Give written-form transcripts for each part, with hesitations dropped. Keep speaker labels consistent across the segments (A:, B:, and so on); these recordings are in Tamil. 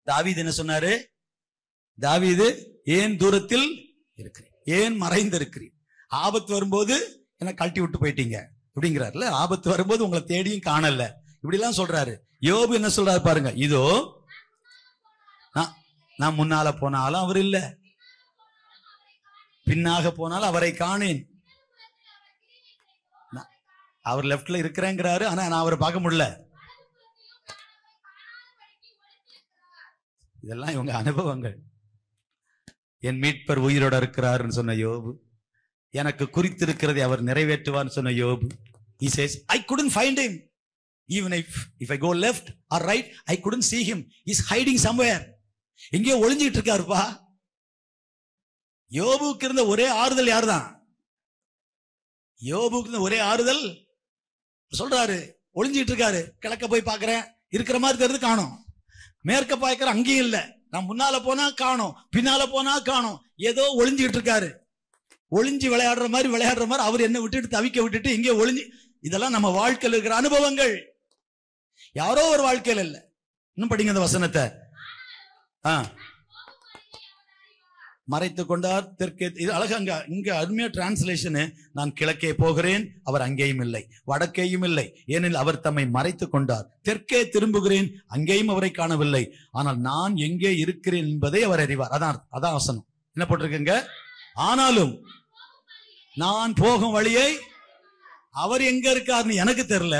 A: தாவீது என்ன சொன்னாரு? தாவீது, ஏன் தூரத்தில் இருக்கிறேன், ஏன் மறைந்து இருக்கிறேன், ஆபத்து வரும்போது என்ன கழட்டி விட்டு போயிட்டீங்க அப்படிங்கிறாருல. ஆபத்து வரும்போது உங்களை தேடியும் காணல, இப்படி எல்லாம் சொல்றாரு. யோபு என்ன சொல்றாரு பாருங்க, இதோ நான் முன்னால போனாலும் அவர் இல்ல, பின்னாக போனாலும் அவரை காணேன். அவர் லெப்ட்ல இருக்கிறேங்கிறாரு, ஆனா நான் அவரை பார்க்க முடியல. இதெல்லாம் இவங்க அனுபவங்கள். என் மீட்பர் உயிரோட இருக்கிறாருன்னு சொன்ன யோபு, எனக்கு குறித்திருக்கிறதை அவர் நிறைவேற்றுவார்னு சொன்ன யோபு. He says, I couldn't find him. Even if I go left or right, I couldn't see him. He's hiding somewhere. எங்கேயோ ஒளிஞ்சிட்டு இருக்காருப்பா. யோபுக்கு இருந்த ஒரே ஆறுதல் யாருதான்? யோபுக்கு இருந்த ஒரே ஆறுதல் சொல்றாரு, ஒளிஞ்சிட்டு இருக்காரு. கிழக்க போய் பாக்குறேன், இருக்கிற மாதிரி தெரிஞ்சு காணும். மேற்க பாய்க்கிறேன், அங்கேயும் இல்ல. நான் முன்னால போனா காணும், பின்னால போனா காணும். ஏதோ ஒளிஞ்சிட்டு இருக்காரு. ஒளிஞ்சு விளையாடுற மாதிரி அவர் என்ன விட்டுட்டு தவிக்க விட்டுட்டு இங்கே ஒளிஞ்சு. இதெல்லாம் நம்ம வாழ்க்கையில் இருக்கிற அனுபவங்கள். யாரோ ஒரு வாழ்க்கையில் இல்ல. இன்னும் படிங்க அந்த வசனத்தை. மறைத்து கொண்டார் தெற்கே. இது அழகா இங்க அருமையா டிரான்ஸ்லேஷன். நான் கிழக்கே போகிறேன், அவர் அங்கேயும் இல்லை, வடக்கேயும் இல்லை, ஏனெனில் அவர் தம்மை மறைத்து கொண்டார். தெற்கே திரும்புகிறேன், அங்கேயும் அவரை காணவில்லை, ஆனால் நான் எங்கே இருக்கிறேன் என்பதை அவர் அறிவார். அதான் வசனம். என்ன போட்டிருக்குங்க? ஆனாலும் நான் போகும் வழியை அவர் எங்க இருக்காருன்னு எனக்கு தெரியல.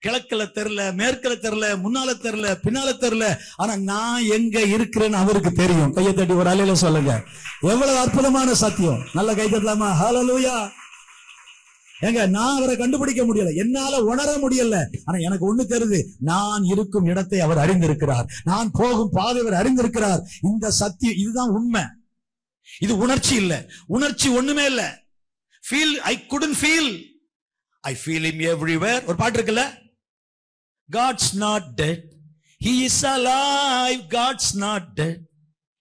A: கிழக்குல தெரியல, மேற்குல தெரியல, முன்னால தெரியல, பின்னால தெரியல, ஆனா நான் எங்க இருக்கிறேன்னு அவருக்கு தெரியும். கையை தட்டி ஒரு அலையில சொல்லுங்க. எவ்வளவு அற்புதமான சத்தியம். நல்ல கை தட்டலாமா? ஹல்லேலூயா. ஏங்க, நான் அவரை கண்டுபிடிக்க முடியல, என்னால உணர முடியல, ஆனா எனக்கு ஒண்ணு தெரியுது, நான் இருக்கும் இடத்தை அவர் அறிந்திருக்கிறார், நான் போகும் பாதை அவர் அறிந்திருக்கிறார். இந்த சத்தியம், இதுதான் உண்மை. இது உணர்ச்சி இல்ல. உணர்ச்சி ஒண்ணுமே இல்ல. feel, I couldn't feel, I feel him everywhere. ஒரு பாட்டு இருக்குல்ல, God's not dead, he is alive. God's not dead,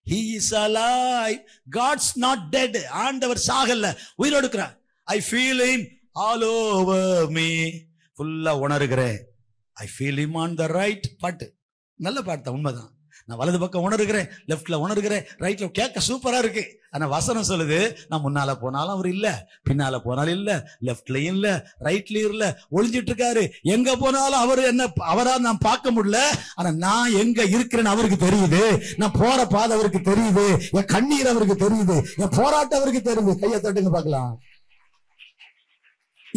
A: he is alive. God's not dead. ஆண்டவர் சாகல, உயிரோடு இருக்கிறார். I feel him all over me. ஃபுல்லா உணர்கிறேன். I feel him on the right. பாட்டு நல்ல பாட்டு தான், உண்மைதான். நான் வலது பக்கம் உணர்கிறேன், லெப்ட்ல உணர்கிறேன், ரைட்ல கேட்க சூப்பரா இருக்கு. ஆனா வசனம் சொல்லுது, நான் முன்னால போனாலும் அவர் இல்ல, பின்னால போனாலும் இல்ல, லெப்ட்லயும் இல்ல, ரைட்லயும் இல்ல, ஒளிஞ்சிட்டு இருக்காரு. எங்க போனாலும் அவர் என்ன, அவரா நான் பார்க்க முடியல, ஆனா நான் எங்க இருக்கிறேன்னு அவருக்கு தெரியுது. நான் போற பாதை அவருக்கு தெரியுது, என் கண்ணீர் அவருக்கு தெரியுது, என் போராட்டம் அவருக்கு தெரியுது. கையை தட்டுங்க பார்க்கலாம்.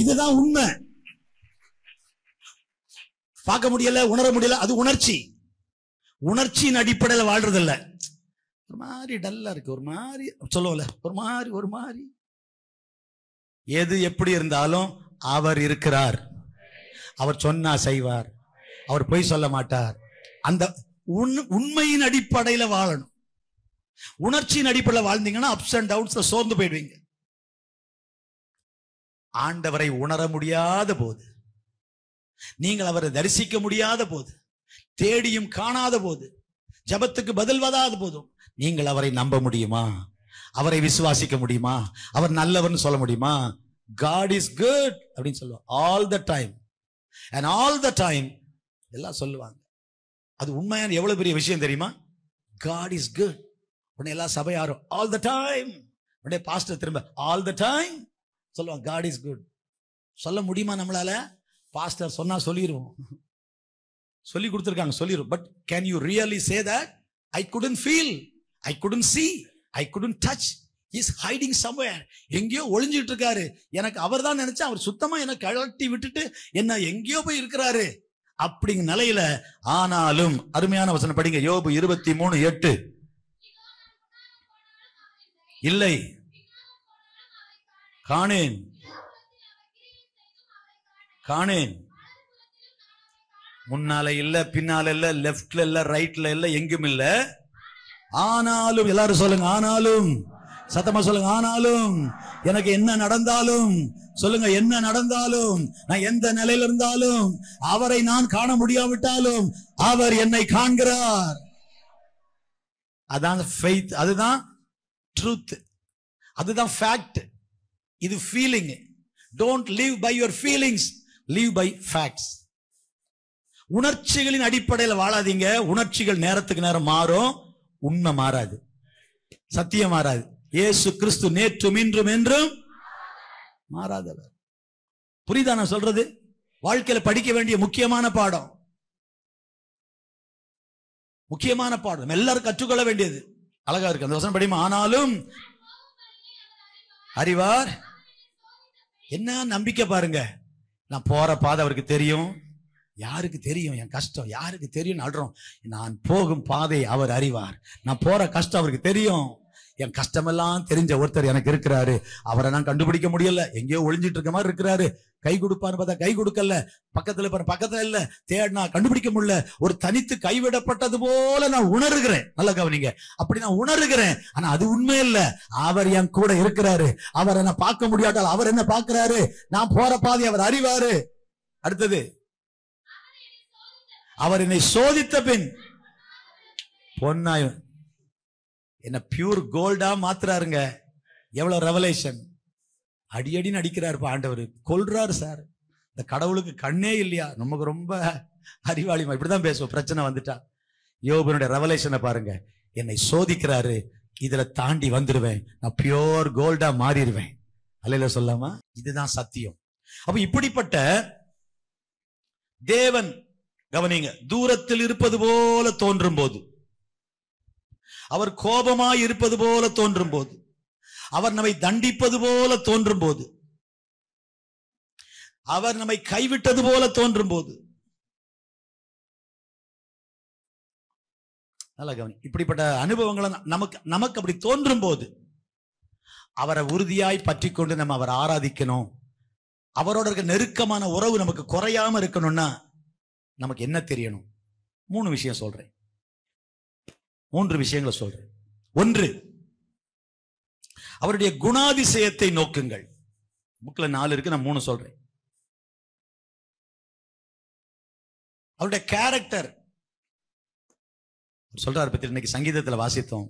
A: இதுதான் உண்மை. பார்க்க முடியல, உணர முடியல, அது உணர்ச்சி. உணர்ச்சியின் அடிப்படையில் வாழ்றது இல்ல. ஒரு மாதிரி டல்லா இருக்கு, ஒரு மாதிரி சொல்லுவோம்ல, ஒரு மாதிரி எது எப்படி இருந்தாலும் அவர் இருக்கிறார். அவர் சொன்னா செய்வார், அவர் பொய் சொல்ல மாட்டார். அந்த உண்மையின் அடிப்படையில வாழணும். உணர்ச்சியின் அடிப்படையில் வாழ்ந்தீங்கன்னா அப்ஸ் அண்ட் டவுன்ஸ்ல சோர்ந்து போயிடுவீங்க. ஆண்டவரை உணர முடியாத போது, நீங்கள் அவரை தரிசிக்க முடியாத போது, தேடியும் காணாத போது, ஜபத்துக்கு பதில் வராத போதும் நீங்கள் அவரை நம்ப முடியுமா? அவரை விசுவாசிக்க முடியுமா? அவர் நல்லவர்னு சொல்ல முடியுமா? God is good அப்படின்னு சொல்லுவாங்க all the time, and all the time எல்லாம் சொல்லுவாங்க. அது உண்மையான எவ்வளவு பெரிய விஷயம் தெரியுமா? God is good. உடனே எல்லா சபையாரும் all the time, உடனே பாஸ்டர் திரும்ப all the time சொல்லுவாங்க God is good. சொல்ல முடியுமா நம்மளால? பாஸ்டர் சொன்னா சொல்லிடுவோம், சொல்லி கொடுத்திருக்காங்க, சொல்லிடும். But can you really say that? I couldn't feel, I couldn't see, I couldn't touch. He is hiding somewhere. எங்கேயோ ஒளிஞ்சிட்டு இருக்காரு. எனக்கு அவர் தான் நினைச்சா, அவர் சுத்தமா எனக்கு கழட்டி விட்டுட்டு என்ன எங்கேயோ போய் இருக்கிறாரு அப்படிங்கிற நிலையில. ஆனாலும் அருமையான வசனம் படிங்க, யோபு 23:8. இல்லை, காணேன், காணேன். முன்னால இல்ல, பின்னால இல்ல, லெப்ட்ல இல்ல, ரைட்ல இல்ல, எங்கும் இல்ல. ஆனாலும், எல்லாரும் சொல்லுங்க, ஆனாலும், சத்தமா சொல்லுங்க, ஆனாலும் எனக்கு என்ன நடந்தாலும், சொல்லுங்க, என்ன நடந்தாலும், நான் எந்த நிலையில இருந்தாலும், அவரை நான் காண முடியாவிட்டாலும் அவர் என்னை காண்கிறார். அதான் ஃபெய்த், அதுதான் ட்ரூத், அதுதான் ஃபேக்ட். இது feeling. Don't live by your feelings, live by facts. உணர்ச்சிகளின் அடிப்படையில் வாழாதீங்க. உணர்ச்சிகள் நேரத்துக்கு நேரம் மாறும், உண்மை மாறாது, சத்தியம் மாறாது. இயேசு கிறிஸ்து நேற்றும் இன்றும் என்றும் மாறாதவர். புரியுதா நான் சொல்றது? வாழ்க்கையில படிக்க வேண்டிய முக்கியமான பாடம், முக்கியமான பாடம், எல்லாரும் கற்றுக்கொள்ள வேண்டியது. அழகா இருக்கு அந்த வசனம் படிமா. ஆனாலும் அறிவார். என்ன நம்பிக்கை பாருங்க. நான் போற பாதை அவருக்கு தெரியும். யாருக்கு தெரியும் என் கஷ்டம்? யாருக்கு தெரியும் அல்றோம்? நான் போகும் பாதை அவர் அறிவார். நான் போற கஷ்டம் அவருக்கு தெரியும். என் கஷ்டமெல்லாம் தெரிஞ்ச ஒருத்தர் எனக்கு இருக்கிறாரு. அவரை நான் கண்டுபிடிக்க முடியல, எங்கேயோ ஒளிஞ்சிட்டு இருக்க மாதிரி இருக்கிறாரு. கை கொடுப்பான்னு பார்த்தா கை கொடுக்கல, பக்கத்துல பக்கத்துல இல்ல, தேடினா கண்டுபிடிக்க முடியல. ஒரு தனித்து கைவிடப்பட்டது போல நான் உணர்கிறேன். நல்ல கவனிங்க, அப்படி நான் உணர்கிறேன். ஆனா அது உண்மை இல்ல. அவர் என் கூட இருக்கிறாரு. அவர் என்ன பார்க்க முடியாட்டால் அவர் என்ன பார்க்கிறாரு. நான் போற பாதை அவர் அறிவாரு. அடுத்தது, அவர் என்னை சோதித்த பின் பொன்னாய் என்ன பியூர் கோல்டா மாத்துறாருங்க. எவ்வளவு ரெவலேஷன். அடியடின்னு அடிக்கிறாரு ஆண்டவர், கொல்றாரு சார். இந்த கடவுளுக்கு கண்ணே இல்லையா? நமக்கு ரொம்ப அறிவாளிமா இப்படிதான் பேசுவோம் பிரச்சனை வந்துட்டா. யோபனுடைய ரெவலேஷனை பாருங்க. என்னை சோதிக்கிறாரு, இதுல தாண்டி வந்துருவேன், நான் பியூர் கோல்டா மாறிடுவேன். அல்லேலூயா சொல்லாமா? இதுதான் சத்தியம். அப்ப இப்படிப்பட்ட தேவன் கவனிங்க, தூரத்தில் இருப்பது போல தோன்றும் போது, அவர் கோபமாய் இருப்பது போல தோன்றும் போது, அவர் நம்மை தண்டிப்பது போல தோன்றும் போது, அவர் நம்மை கைவிட்டது போல தோன்றும் போது, நல்லா கவனி, இப்படிப்பட்ட அனுபவங்களை நமக்கு அப்படி தோன்றும் போது அவரை உறுதியாய் பற்றி கொண்டு நம்ம அவரை ஆராதிக்கணும். அவரோட இருக்க நெருக்கமான உறவு நமக்கு குறையாம இருக்கணும்னா நமக்கு என்ன தெரியணும்? 3 விஷயம் சொல்றேன். 3 விஷயங்களை சொல்றேன். 1, அவருடைய குணாதிசயத்தை நோக்குங்கள். புக்ல 4 இருக்கு, நான் 3 சொல்றேன். அவருடைய கேரக்டர் சொல்றாரு பத்தி. இன்னைக்கு சங்கீதத்தில் வாசித்தோம்.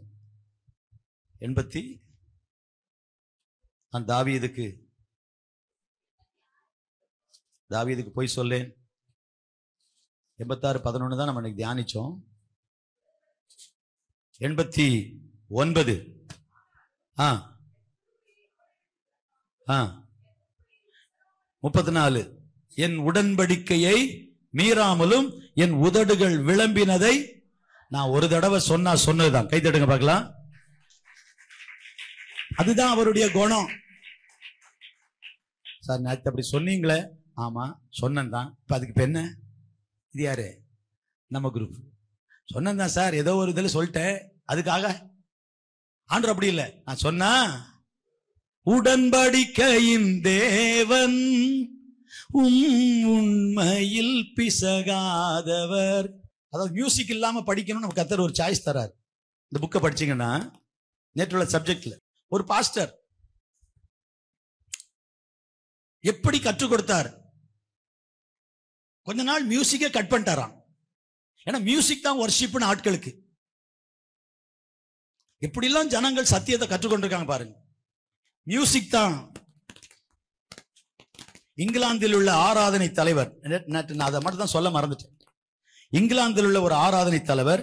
A: 80 நான் தாவீதுக்கு போய் சொல்லேன். 86:11 தான் நம்ம இன்னைக்கு தியானிச்சோம். 89 34 என் உடன்படிக்கையை மீறாமலும் என் உதடுகள் விளம்பினதை நான் ஒரு தடவை சொன்னதுதான். கை தட்டுங்க பார்க்கலாம். அதுதான் அவருடைய குணம். சார் நேற்று அப்படி சொன்னீங்களே. ஆமா சொன்னதான். இப்ப அதுக்கு என்ன? இது யாரு? நம்ம குரூப். சொன்னதான் சார், ஏதோ ஒரு இதில் சொல்லிட்டேன், அதுக்காக ஆண்டவர் அப்படி இல்லை. நான் சொன்னா உடன்படிக்கையின் தேவன் உண்மையில் பிசகாதவர். அதாவது மியூசிக் இல்லாம படிக்கணும். நம்ம கர்த்தர் ஒரு சாய்ஸ் தரார். இந்த புக்கை படிச்சீங்கன்னா நேற்றுள்ள சப்ஜெக்ட்ல ஒரு பாஸ்டர் எப்படி கற்றுக் கொடுத்தார். கொஞ்ச நாள் மியூசிக்கை கட் பண்ணிட்டாராம். ஏன்னா மியூசிக் தான் வொர்ஷிப்னு ஆட்களுக்கு. எப்படிலாம் ஜனங்கள் சத்தியத்தை கற்றுக்கொண்டிருக்காங்க பாருங்க. மியூசிக் தான். இங்கிலாந்தில் உள்ள ஆராதனை தலைவர், நான் அதை மட்டும் தான் சொல்ல மறந்துட்டேன். இங்கிலாந்தில் உள்ள ஒரு ஆராதனை தலைவர்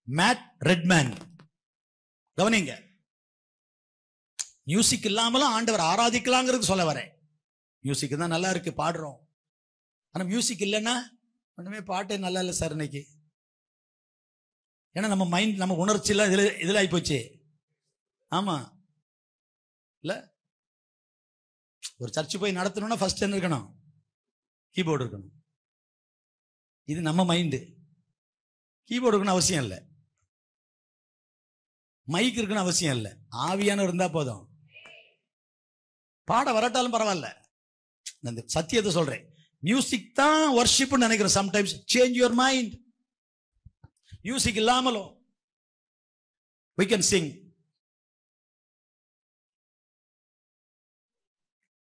A: மேட் ரெட்மேன். கவனிங்க, மியூசிக் இல்லாமலும் ஆண்டவர் ஆராதிக்கலாங்கிறது சொல்ல வரேன். மியூசிக் தான் நல்லா இருக்கு, பாடுறோம். ஆனா மியூசிக் இல்லைன்னா ஒண்ணுமே பாட்டே நல்லா இல்லை சார் இன்னைக்கு. ஏன்னா நம்ம மைண்ட், நம்ம உணர்ச்சி எல்லாம் இதுல ஆகி போச்சு. ஆமா இல்ல, ஒரு சர்ச்சு போய் நடத்தணும்னா ஃபர்ஸ்ட் என்ன இருக்கணும்? கீபோர்டு இருக்கணும். இது நம்ம மைண்டு. கீபோர்டு இருக்கணும் அவசியம் இல்லை, மைக் இருக்கணும் அவசியம் இல்லை, ஆவியான இருந்தா போதும். பாட வரட்டாலும் பரவாயில்ல. அந்த சத்தியத்தை சொல்றேன். மியூசிக் தான் வொர்ஷிப்னு நினைக்கிறேன். Sometimes change your mind. Music இல்லாமலும் we can sing.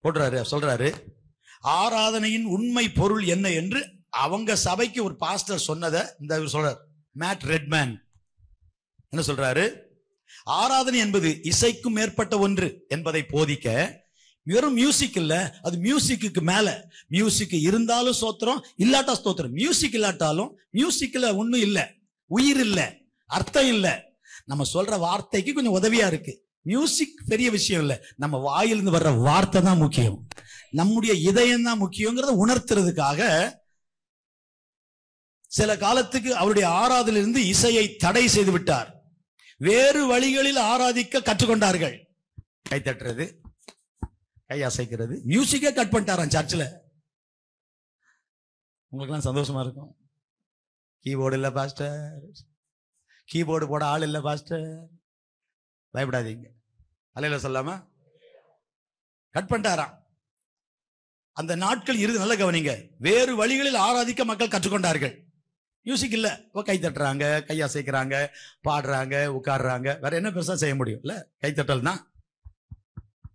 A: சொல்றாரு ஆராதனையின் உண்மை பொருள் என்ன என்று அவங்க சபைக்கு ஒரு பாஸ்டர் சொன்னதை இந்த சொல்றார் மேட் ரெட்மேன். என்ன சொல்றாரு? ஆராதனை என்பது இசைக்கும் மேற்பட்ட ஒன்று என்பதை போதிக்க வெறும் மியூசிக் இல்ல, அது மியூசிக்கு மேல. மியூசிக் இருந்தாலும் ஸ்தோத்திரம், இல்லாட்டா ஸ்தோத்திரம். மியூசிக் இல்லாட்டாலும் மியூசிக்ல ஒண்ணும் இல்ல, உயிர் இல்ல, அர்த்தம் இல்ல. நம்ம சொல்ற வார்த்தைக்கு கொஞ்சம் உதவியா இருக்கு. மியூசிக் பெரிய விஷயம் இல்ல, நம்ம வாயிலிருந்து வர்ற வார்த்தை தான் முக்கியம். நம்முடைய இதயம் தான் முக்கியங்கிறத உணர்த்துறதுக்காக சில காலத்துக்கு அவருடைய ஆராதனையிலிருந்து இசையை தடை செய்து விட்டார். வேறு வழிகளில் ஆராதிக்க கற்றுக்கொண்டார்கள். கை தட்டுறது, கை அசைக்கிறது, மியூசிக்கே கட் பண்ணிட்டாராம் சர்ச்சில். உங்களுக்கெல்லாம் சந்தோஷமா இருக்கும். கீபோர்டு இல்ல பாஸ்டர், கீபோர்டு போட ஆள் இல்ல பாஸ்டர், பயப்படாதீங்க, அல்லேலூயா சொல்லாம கட் பண்ணிட்டாராம். அந்த நாட்கள் இறுதி. நல்ல கவனிங்க, வேறு வழிகளில் ஆராதிக்க மக்கள் கற்றுக்கொண்டார்கள். மியூசிக் இல்ல, கை தட்டுறாங்க, கை அசைக்கிறாங்க, பாடுறாங்க, உட்காடுறாங்க, வேற என்ன பெருசா செய்ய முடியும் இல்ல? கைத்தட்டல் தான்.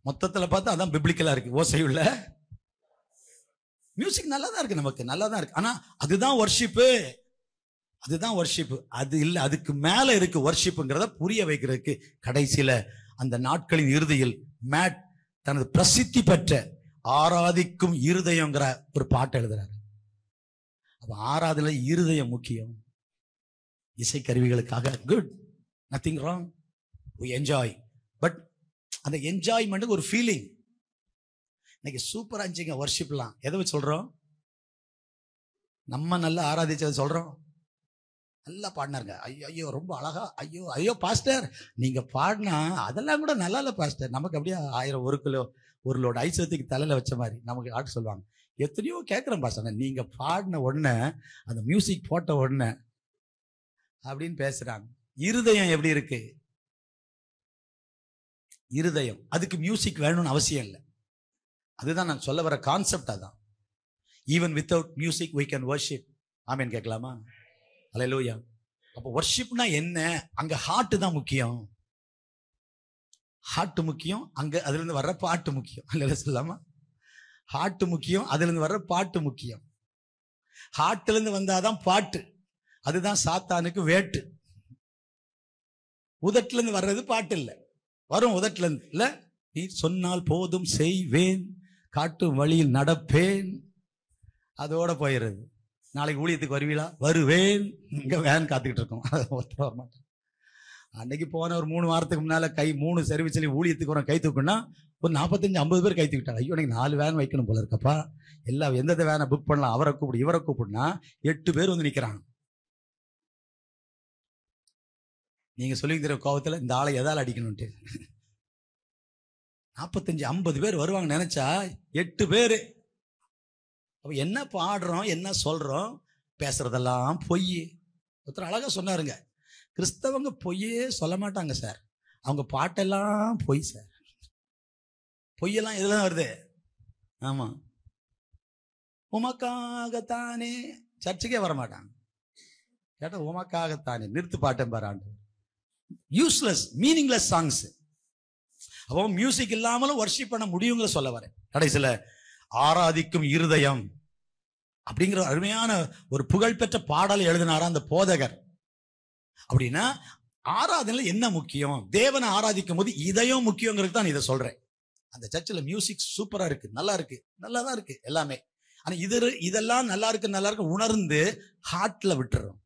A: மொத்தத்துல பார்த்தா அதான் பிப்ளிக்கலா இருக்கு. ஓசையுள்ள மியூசிக் நல்லா தான் இருக்கு, நமக்கு நல்லா தான் இருக்கு. ஆனா அதுதான் வர்ஷிப்பு, அதுதான் வர்ஷிப்பு. அது இல்ல, அதுக்கு மேல இருக்கு வர்ஷிப்புங்கிறத புரிய வைக்கிறதுக்கு கடைசியில அந்த நாட்களின் இறுதியில் மேட் தனது பிரசித்தி பெற்ற ஆராதிக்கும் இருதயங்கிற ஒரு பாட்டு எழுதுறாரு. அப்ப ஆராதனை இருதயம் முக்கியம். இசைக்கருவிகளுக்காக good, nothing wrong, we enjoy, but அந்த என்ஜாய்மெண்ட் ஒரு ஃபீலிங். இன்னைக்கு சூப்பரா இருந்துச்சுங்க வர்ஷிப்லாம். எதை வச்சு சொல்றோம்? நம்ம நல்லா ஆராதிச்சதை சொல்றோம். நல்லா பாடினாருங்க, ஐயோ ஐயோ ரொம்ப அழகா, ஐயோ ஐயோ பாஸ்டர் நீங்க பாடினா அதெல்லாம் கூட நல்லா இல்லை பாஸ்டர். நமக்கு அப்படியே 1000 1 கிலோ 1 லோடு ஐசத்துக்கு தலையில வச்ச மாதிரி நமக்கு ஆட்டு சொல்லுவாங்க. எத்தனையோ கேட்குறேன் பாஸ்டர், நீங்க பாடின உடனே அந்த மியூசிக் போட்ட உடனே அப்படின்னு பேசுறாங்க. இருதயம் எப்படி இருக்கு? இருதயம், அதுக்கு மியூசிக் வேணும்னு அவசியம் இல்லை. அதுதான் நான் சொல்ல வர கான்செப்ட். அதான் even without music we can worship. ஆமென் கேட்கலாமா? அல்லேலூயா. அப்போ வர்ஷிப்னா என்ன? அங்க ஹார்ட் தான் முக்கியம். ஹார்ட் முக்கியம், அங்க அதுல இருந்து வர்ற பாட்டு முக்கியம். அல்லேலூயா சொல்லாமா? ஹார்ட் முக்கியம், அதுல இருந்து வர்ற பாட்டு முக்கியம். ஹார்ட்ல இருந்து வந்தாதான் பாட்டு. அதுதான் சாத்தானுக்கு வேட்டு. உதட்டுல இருந்து வர்றது பாட்டு இல்ல, வரும் உதட்டுல இருந்து இல்ல. நீ சொன்னால் போதும் செய்வேன், காட்டும் வழியில் நடப்பேன், அதோட போயிடுறது. நாளைக்கு ஊழியத்துக்கு வருவீங்களா? வருவேன். இங்க வேன் காத்துக்கிட்டு இருக்கோம், ஒருத்தர் வர மாட்டேன். அன்னைக்கு போன ஒரு 3 வாரத்துக்கு முன்னால 3 சர்வீஸ்ல ஊழியத்துக்கு வர கை தூக்குன்னா ஒரு 45-50 பேர் கை தூக்கிட்டாங்க. ஐயோ எனக்கு 4 வேன் வைக்கணும் போல இருக்கப்பா, எல்லாம் எந்தெந்த வேனை புக் பண்ணலாம், அவரை கூப்பிடு இவரை கூப்பிடுனா 8 பேர் வந்து நிக்கிறாங்க. நீங்க சொல்லி தர கோபத்துல இந்த ஆளை எதால அடிக்கணும்ட்டு 45-50 பேர் வருவாங்க நினைச்சா 8 பேரு. அப்ப என்ன பாடுறோம், என்ன சொல்றோம், பேசுறதெல்லாம் பொய். ஒருத்தர் அழகா சொன்னாருங்க, கிறிஸ்தவங்க பொய்யே சொல்ல மாட்டாங்க சார், அவங்க பாட்டெல்லாம் பொய் சார். பொய்யெல்லாம் இதெல்லாம் வருது. ஆமா, உமக்காகத்தானே, சர்ச்சுக்கே வர மாட்டாங்க. கேட்டா உமக்காகத்தானே, நிறுத்து பாட்டம் பாராண்டு. Useless, meaningless songs. அப்போ மியூசிக் இல்லாமலும் வர்ஷிப் பண்ண முடியுங்கிற சொல்ல வரேன். கடைசியில ஆராதிக்கும் இருதயம் அப்படிங்கிற அருமையான ஒரு புகழ்பெற்ற பாடலை எழுதினாரா அந்த போதகர். அப்படின்னா ஆராதனையில என்ன முக்கியம்? தேவனை ஆராதிக்கும் போது இதயம் முக்கியங்கிறது தான் இதை சொல்றேன். அந்த சர்ச்சில் மியூசிக் சூப்பரா இருக்கு, நல்லா இருக்கு, நல்லா தான் இருக்கு எல்லாமே. ஆனா இதெல்லாம் நல்லா இருக்கு உணர்ந்து ஹார்ட்ல விட்டுறோம்.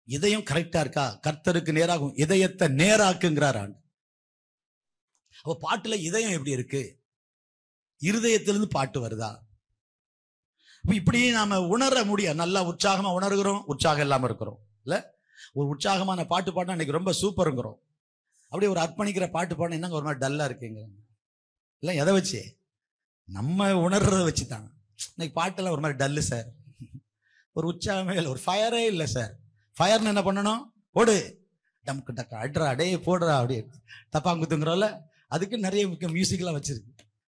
A: இதயம் கரெக்டா இருக்கா? கர்த்தருக்கு நேராகும் இதயத்தை நேராக்குங்கிறார் ஆண்டு. அப்ப பாட்டுல இதயம் எப்படி இருக்கு? இருதயத்திலிருந்து பாட்டு வருதா? இப்படி நாம உணர முடியும். நல்லா உற்சாகமா உணர்கிறோம், உற்சாகம் இல்லாம இருக்கிறோம் இல்ல. ஒரு உற்சாகமான பாட்டு பாடினா இன்னைக்கு ரொம்ப சூப்பருங்கிறோம். அப்படியே ஒரு அர்ப்பணிக்கிற பாட்டு பாடினா என்னங்க ஒரு மாதிரி டல்லா இருக்குங்க இல்ல. எதை வச்சு? நம்ம உணர்றதை வச்சுதான். இன்னைக்கு பாட்டெல்லாம் ஒரு மாதிரி டல்லு சார், ஒரு உற்சாகமே இல்லை, ஒரு ஃபயரே இல்லை சார். ஃபயர்னு என்ன பண்ணணும்? போடு டம்க்கு டக்கா அட்ரா அடே போடுறா, அப்படியே தப்பாங்குத்துங்கிறோம்ல. அதுக்கு நிறைய மியூசிக்லாம் வச்சிருக்கு.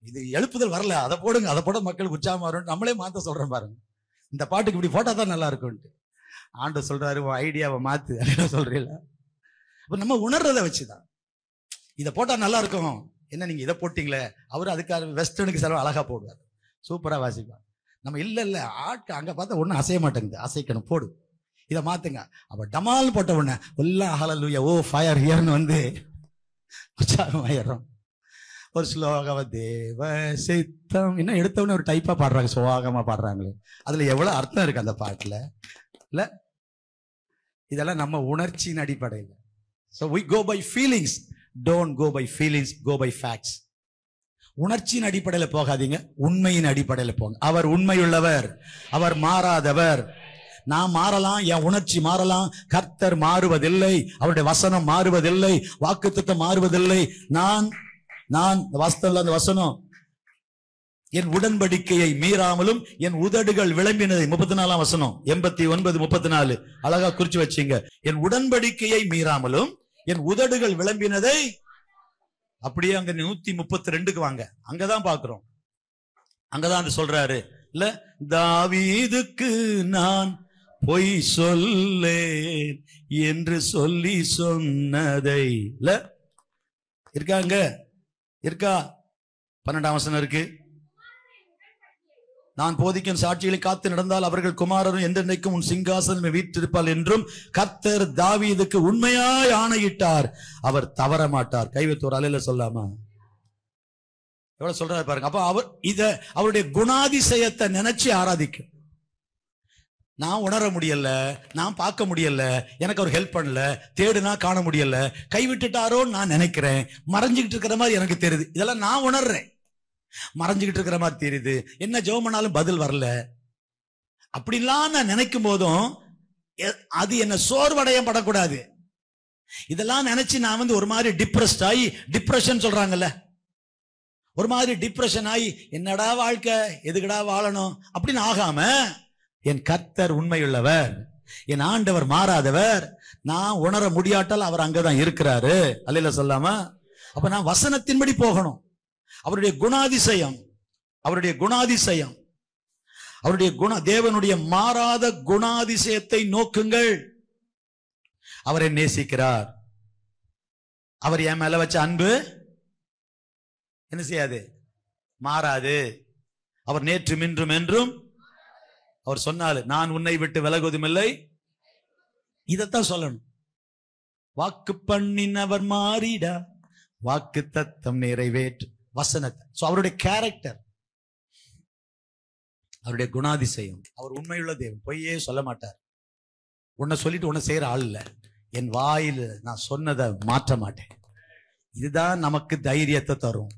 A: இது எழுப்புதல் வரல, அதை போடுங்க, அதை போட மக்களுக்கு உற்சாகமா வரும். நம்மளே மாத்த சொல்றேன் பாருங்க, இந்த பாட்டுக்கு இப்படி போட்டா தான் நல்லா இருக்கும்ட்டு. ஆண்டவர் சொல்றாரு உன் ஐடியாவை மாத்து அப்படின்னு சொல்றீங்கள. அப்ப நம்ம உணர்றதை வச்சுதான் இதை போட்டா நல்லா இருக்கும். என்ன நீங்க இதை போட்டீங்களே, அவரு அதுக்காக வெஸ்டர்னுக்கு செலவு அழகா போடுவார், சூப்பரா வாசிப்பார். நம்ம இல்ல ஆட்கள் அங்க பார்த்தா ஒன்னும் அசைய மாட்டேங்குது, அசைக்கணும் போடு இதை மாத்துங்க. அப்ப டமால் போட்ட உடனே எல்லாம் ஹல்லேலூயா ஓ ஃபயர் ஹியர்னு வந்து உற்சாகம் ஆயிடுறோம். ஒரு ஸ்லோகவ தேவ சித்தம் இன்னும் எடுத்தவொடனே ஒரு டைப்பா பாடுறாங்க, சோகமா பாடுறாங்களே. அதுல எவ்வளவு அர்த்தம் இருக்கு அந்த பாட்டுல இல்ல? இதெல்லாம் நம்ம உணர்ச்சியின் அடிப்படையில். So we go by feelings, don't go by feelings, go by facts. உணர்ச்சியின் அடிப்படையில் போகாதீங்க, உண்மையின் அடிப்படையில் போங்க. அவர் உண்மையுள்ளவர், அவர் மாறாதவர். நான் மாறலாம், என் உணர்ச்சி மாறலாம், கர்த்தர் மாறுவதில்லை, அவருடைய வசனம் மாறுவதில்லை, வாக்குத்தத்தம் மாறுவதில்லை. நான் வாஸ்தவம் அந்த வசனம், என் உடன்படிக்கையை மீறாமலும் என் உதடுகள் விளம்பினதை, 34ஆம் வசனம் 89:34 அழகா குறிச்சு வச்சீங்க. என் உடன்படிக்கையை மீறாமலும் என் உதடுகள் விளம்பினதை. அப்படியே அங்க 132க்கு வாங்க, அங்கதான் பாக்குறோம், அங்கதான் சொல்றாரு இல்ல, தாவீதுக்கு நான் பொய் சொல்லேன் என்று சொல்லி சொன்னதை இல்ல இருக்காங்க, இருக்கா? 12ஆம் வசனம் இருக்கு. நான் போதிக்கும் சாட்சிகளை காத்து நடந்தால் அவர்கள் குமாரரும் என்றென்றைக்கும் உன் சிங்காசனம் வீற்றிருப்பாள் என்றும் கர்த்தர் தாவீதுக்கு உண்மையாய் ஆணையிட்டார், அவர் தவற மாட்டார். கைவித்தோர் அலையில சொல்லாமா? எவ்வளவு சொல்றாரு பாருங்க. அப்ப அவர் அவருடைய குணாதிசயத்தை நினைச்சு ஆராதிக்கும். நான் உணர முடியல, நான் பார்க்க முடியல, எனக்கு அவர் ஹெல்ப் பண்ணல, தேடுனா காண முடியல, கைவிட்டுட்டாரோன்னு நான் நினைக்கிறேன், மறைஞ்சுக்கிட்டு இருக்கிற மாதிரி எனக்கு தெரியுது, இதெல்லாம் நான் உணர்றேன், மறைஞ்சுக்கிட்டு இருக்கிற மாதிரி தெரியுது, என்ன ஜெபம் பண்ணாலும் பதில் வரல, அப்படிலாம் நான் நினைக்கும் போதும் அது என்ன சோர்வடைய படக்கூடாது. இதெல்லாம் நினைச்சு நான் ஒரு மாதிரி டிப்ரெஸ்ட் ஆகி, டிப்ரெஷன் சொல்றாங்கல்ல, ஒரு மாதிரி டிப்ரெஷன் ஆகி என்னடா வாழ்க்கை, எதுக்கடா வாழணும் அப்படின்னு ஆகாம, என் கர்த்தர் உண்மையுள்ளவர், என் ஆண்டவர் மாறாதவர், நான் உணர முடியாட்டால் அவர் அங்கதான் இருக்கிறாரு. அல்லேலூயா சொல்லாமா? அப்ப நான் வசனத்தின்படி போகணும். அவருடைய குணாதிசயம், அவருடைய குணாதிசயம், அவருடைய தேவனுடைய மாறாத குணாதிசயத்தை நோக்குங்கள். அவரை நேசிக்கிறார், அவர் என் மேல வச்ச அன்பு என்ன செய்யாது, மாறாது. அவர் நேற்றும் இன்றும் என்றும், அவர் சொன்னாரு நான் உன்னை விட்டு விலகுவதும் இல்லை. இதத்தான் சொல்லணும். வாக்கு பண்ணினவர் மாறிடா, வாக்கு தத்தம் நிறைவேற்று வசனத்தை. அவருடைய கேரக்டர், அவருடைய குணாதிசயம், அவர் உண்மையுள்ள தேவன், பொய்யே சொல்ல மாட்டார். உன்னை சொல்லிட்டு உன்னை செய்யற ஆள் இல்ல, என் வாயில் நான் சொன்னதை மாற்ற மாட்டேன். இதுதான் நமக்கு தைரியத்தை தரும்.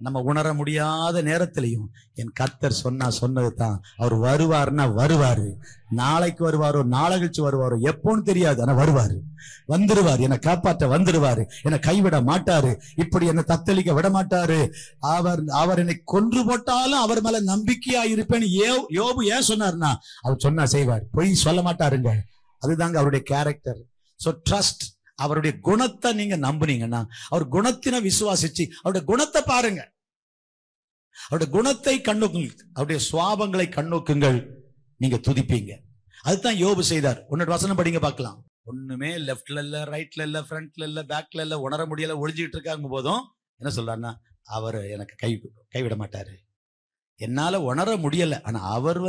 A: நம்ம உணர முடியாத நேரத்திலையும் என் கர்த்தர் சொன்னது தான். அவர் வருவாருன்னா வருவாரு, நாளைக்கு வருவாரோ நாளை கழிச்சு வருவாரோ எப்போன்னு தெரியாது, ஆனா வருவாரு, வந்துருவார், என்னை காப்பாற்ற வந்துருவாரு, என்னை கைவிட மாட்டாரு, இப்படி என்னை தத்தளிக்க விட மாட்டாரு. அவர் என்னை கொன்று போட்டாலும் அவர் மேல நம்பிக்கையா இருப்பேன்னு யோபு ஏன் சொன்னார்னா, அவர் சொன்னா செய்வார், பொய் சொல்ல மாட்டாருங்க. அதுதாங்க அவருடைய கேரக்டர். So trust. அவருடைய குணத்தை நீங்க நம்புனீங்கன்னா, அவர் குணத்தின விசுவாசிச்சு அவருடைய குணத்தை பாருங்க, அவருடைய குணத்தை கண்ணோக்குங்கள், அவருடைய சுவாபங்களை கண்ணோக்குங்கள், நீங்க துதிப்பீங்க. அதுதான் யோபு செய்தார். உன்னோட வசனம் படிங்க பார்க்கலாம். ஒண்ணுமே லெப்ட்ல இல்ல, ரைட்ல இல்ல, ஃப்ரண்ட்ல இல்ல, பேக்ல இல்ல, உணர முடியல, ஒளிஞ்சுக்கிட்டு இருக்காங்க போதும் என்ன சொல்றாருன்னா, அவர் எனக்கு கைவிட மாட்டாரு. என்னால உணர முடியல, ஆனா அவர்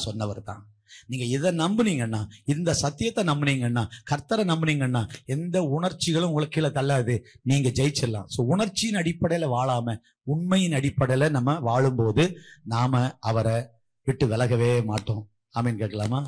A: சொன்னவர் தான். நீங்க இதை நம்புனீங்கன்னா, இந்த சத்தியத்தை நம்புனீங்கன்னா, கர்த்தரை நம்புனீங்கன்னா, எந்த உணர்ச்சிகளும் உங்களுக்கு கீழே தள்ளாது, நீங்க ஜெயிச்சிடலாம். சோ உணர்ச்சியின் அடிப்படையில வாழாம உண்மையின் அடிப்படையில நம்ம வாழும்போது நாம அவரை விட்டு விலகவே மாட்டோம். ஆமீன் கேட்கலாமா?